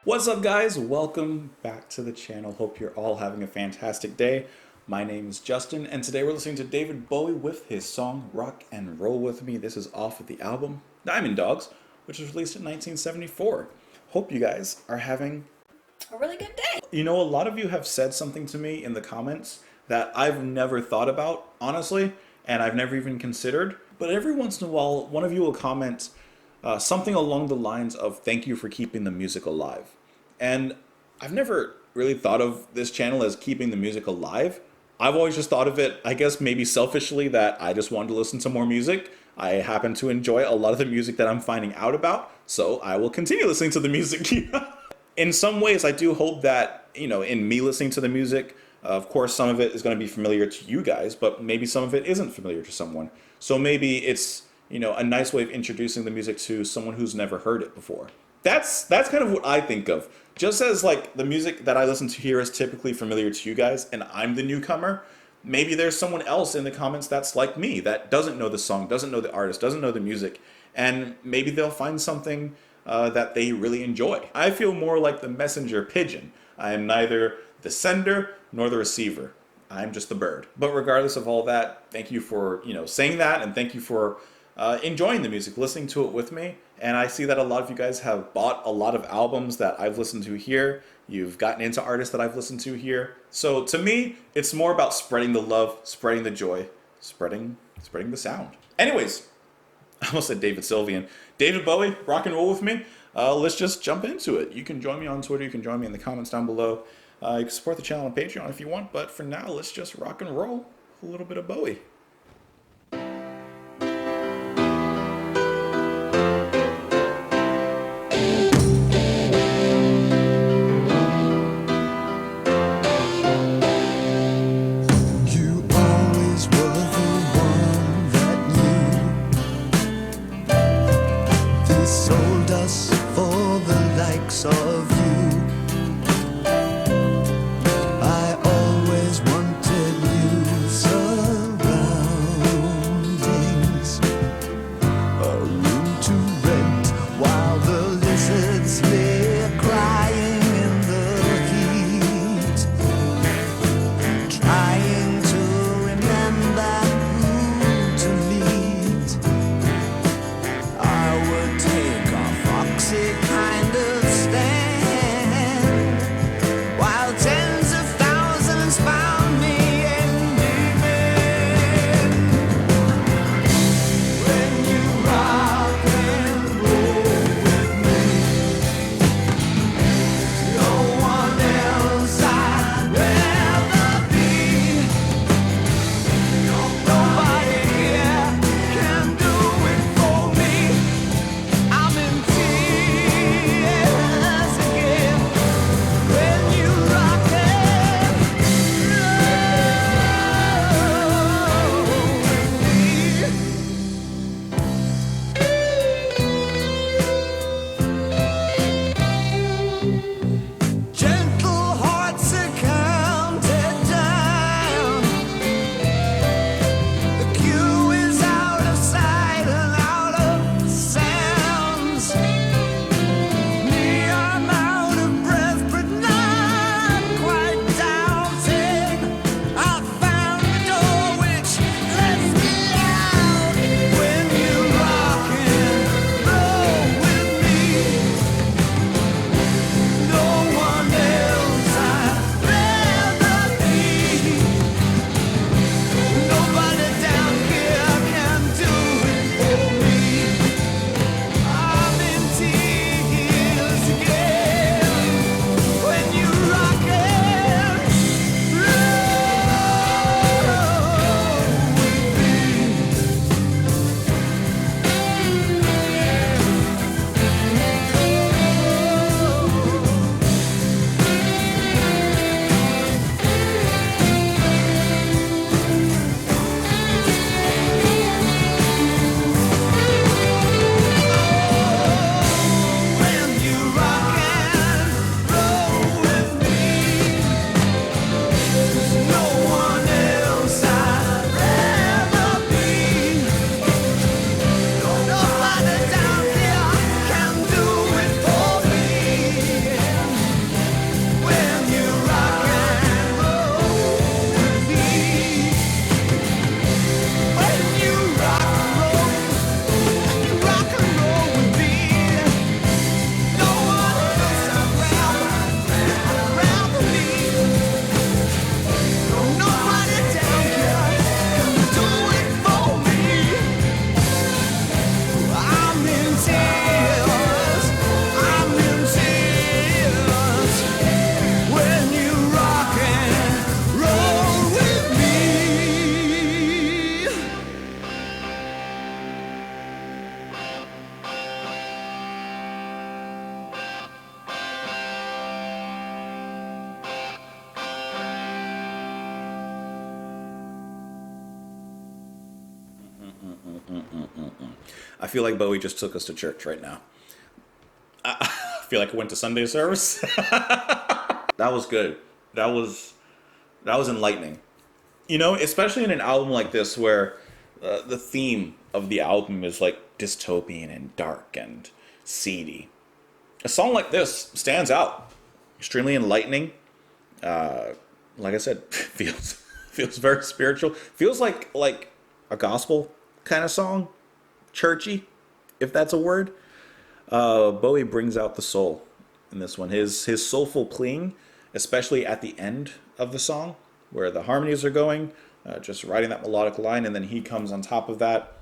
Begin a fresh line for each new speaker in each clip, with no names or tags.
What's up, guys? Welcome back to the channel. Hope you're all having a fantastic day. My name is Justin, and today we're listening to David Bowie with his song Rock and Roll With Me. This is off of the album Diamond Dogs, which was released in 1974. Hope you guys are having
a really good day.
You know, a lot of you have said something to me in the comments that I've never thought about, honestly, and I've never even considered. But every once in a while, one of you will comment something along the lines of "thank you for keeping the music alive." And I've never really thought of this channel as keeping the music alive. I've always just thought of it, I guess maybe selfishly, that I just wanted to listen to more music. I happen to enjoy a lot of the music that I'm finding out about, so I will continue listening to the music. In some ways, I do hope that, in me listening to the music, of course, some of it is going to be familiar to you guys, but maybe some of it isn't familiar to someone. So maybe it's, a nice way of introducing the music to someone who's never heard it before. That's kind of what I think of. Just as like the music that I listen to here is typically familiar to you guys and I'm the newcomer, maybe there's someone else in the comments that's like me, that doesn't know the song, doesn't know the artist, doesn't know the music, and maybe they'll find something that they really enjoy. I feel more like the messenger pigeon. I am neither the sender nor the receiver. I'm just the bird. But regardless of all that, thank you for saying that, and thank you for enjoying the music, listening to it with me. And I see that a lot of you guys have bought a lot of albums that I've listened to here. You've gotten into artists that I've listened to here. So to me, it's more about spreading the love, spreading the joy, spreading the sound. Anyways, I almost said David Sylvian. David Bowie, rock and roll with me. Let's just jump into it. You can join me on Twitter. You can join me in the comments down below. You can support the channel on Patreon if you want. But for now, let's just rock and roll a little bit of Bowie.
Of you, I always wanted you surroundings, a room to rent while the lizards lay crying in the heat, trying to remember who to meet. I would take a foxy kind of yeah.
I feel like Bowie just took us to church right now. I feel like I went to Sunday service. That was good. That was enlightening. You know, especially in an album like this where the theme of the album is like dystopian and dark and seedy. A song like this stands out. Extremely enlightening. Like I said, feels very spiritual. Feels like a gospel kind of song. Churchy, if that's a word. Bowie brings out the soul in this one. His soulful playing, especially at the end of the song, where the harmonies are going, just writing that melodic line, and then he comes on top of that,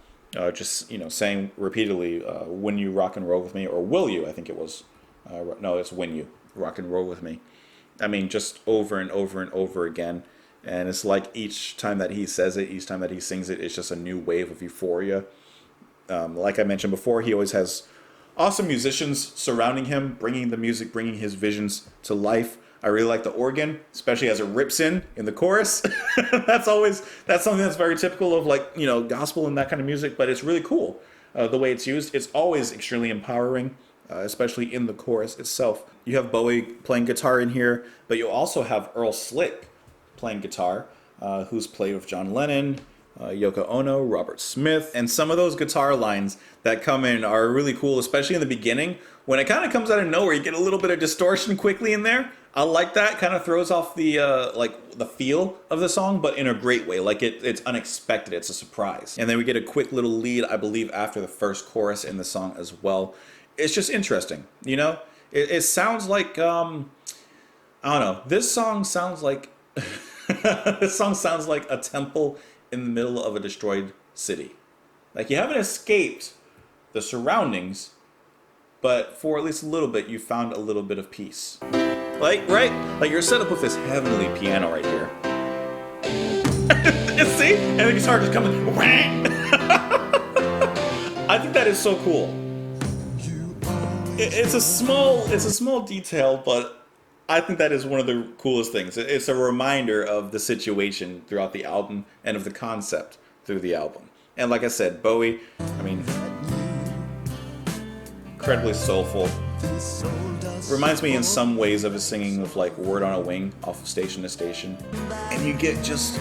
just saying repeatedly, "When you rock and roll with me," or "Will you?" I think it was. No, it's "When you rock and roll with me." I mean, just over and over and over again. And it's like each time that he says it, each time that he sings it, it's just a new wave of euphoria. Like I mentioned before, he always has awesome musicians surrounding him, bringing the music, bringing his visions to life. I really like the organ, especially as it rips in the chorus. That's something that's very typical of gospel and that kind of music, but it's really cool the way it's used. It's always extremely empowering, especially in the chorus itself. You have Bowie playing guitar in here, but you also have Earl Slick playing guitar, who's played with John Lennon, Yoko Ono, Robert Smith, and some of those guitar lines that come in are really cool, especially in the beginning. When it kind of comes out of nowhere, you get a little bit of distortion quickly in there. I like that. Kind of throws off the the feel of the song, but in a great way. Like it's unexpected. It's a surprise. And then we get a quick little lead, I believe, after the first chorus in the song as well. It's just interesting, you know? It sounds like, I don't know. This song sounds like a temple in the middle of a destroyed city. Like you haven't escaped the surroundings, but for at least a little bit, you found a little bit of peace. Like, right? Like you're set up with this heavenly piano right here. You see? And the guitar just coming. I think that is so cool. It's a small detail, but I think that is one of the coolest things. It's a reminder of the situation throughout the album and of the concept through the album. And like I said, Bowie, I mean, incredibly soulful. Reminds me in some ways of his singing of like Word on a Wing off of Station to Station. And you get just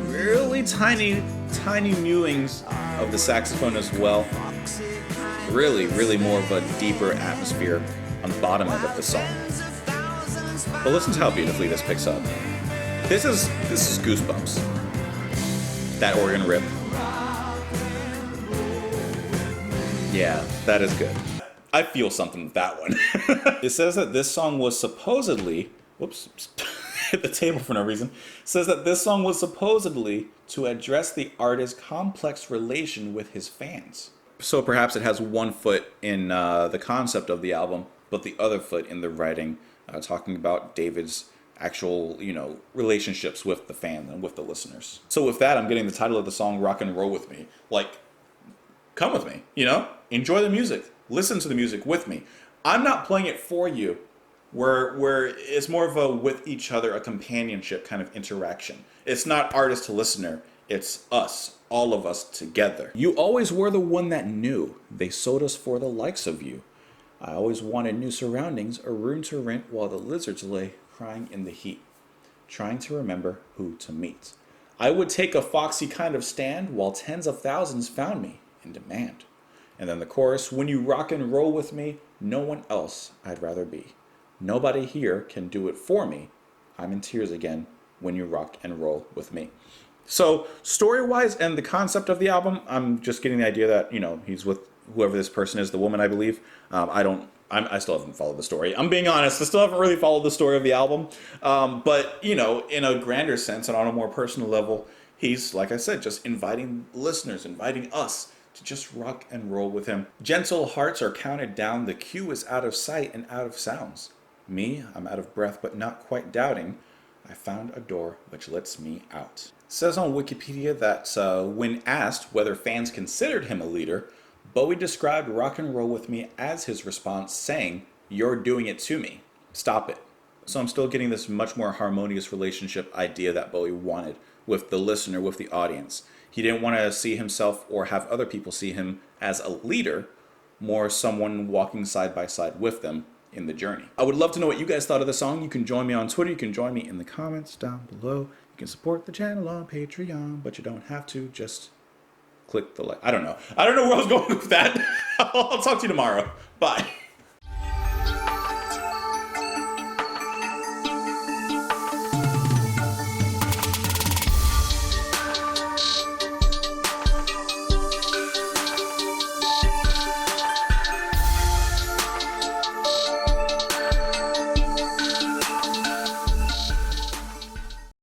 really tiny mewings of the saxophone as well. Really more of a deeper atmosphere on the bottom end of the song. But listen to how beautifully this picks up. This is Goosebumps. That organ rip. Yeah, that is good. I feel something with that one. It says that this song was supposedly... Whoops. Hit the table for no reason. It says that this song was supposedly to address the artist's complex relation with his fans. So perhaps it has one foot in the concept of the album, but the other foot in the writing, talking about David's actual, relationships with the fans and with the listeners. So with that, I'm getting the title of the song, Rock and Roll With Me. Like, come with me, Enjoy the music. Listen to the music with me. I'm not playing it for you, where it's more of a with each other, a companionship kind of interaction. It's not artist to listener. It's us, all of us together. You always were the one that knew. They sold us for the likes of you. I always wanted new surroundings, a room to rent while the lizards lay crying in the heat, trying to remember who to meet. I would take a foxy kind of stand while tens of thousands found me in demand. And then the chorus, when you rock and roll with me, no one else I'd rather be. Nobody here can do it for me. I'm in tears again when you rock and roll with me. So story-wise and the concept of the album, I'm just getting the idea that, he's with whoever this person is, the woman, I believe. I still haven't followed the story. I'm being honest. I still haven't really followed the story of the album. But, in a grander sense and on a more personal level, he's, like I said, just inviting listeners, inviting us to just rock and roll with him. Gentle hearts are counted down. The cue is out of sight and out of sounds. Me, I'm out of breath, but not quite doubting. I found a door which lets me out. It says on Wikipedia that when asked whether fans considered him a leader, Bowie described Rock and Roll With Me as his response, saying, "You're doing it to me. Stop it." So I'm still getting this much more harmonious relationship idea that Bowie wanted with the listener, with the audience. He didn't want to see himself or have other people see him as a leader, more someone walking side by side with them in the journey. I would love to know what you guys thought of the song. You can join me on Twitter. You can join me in the comments down below. You can support the channel on Patreon, but you don't have to. Just click the like. I don't know where I was going with that. I'll talk to you tomorrow. Bye.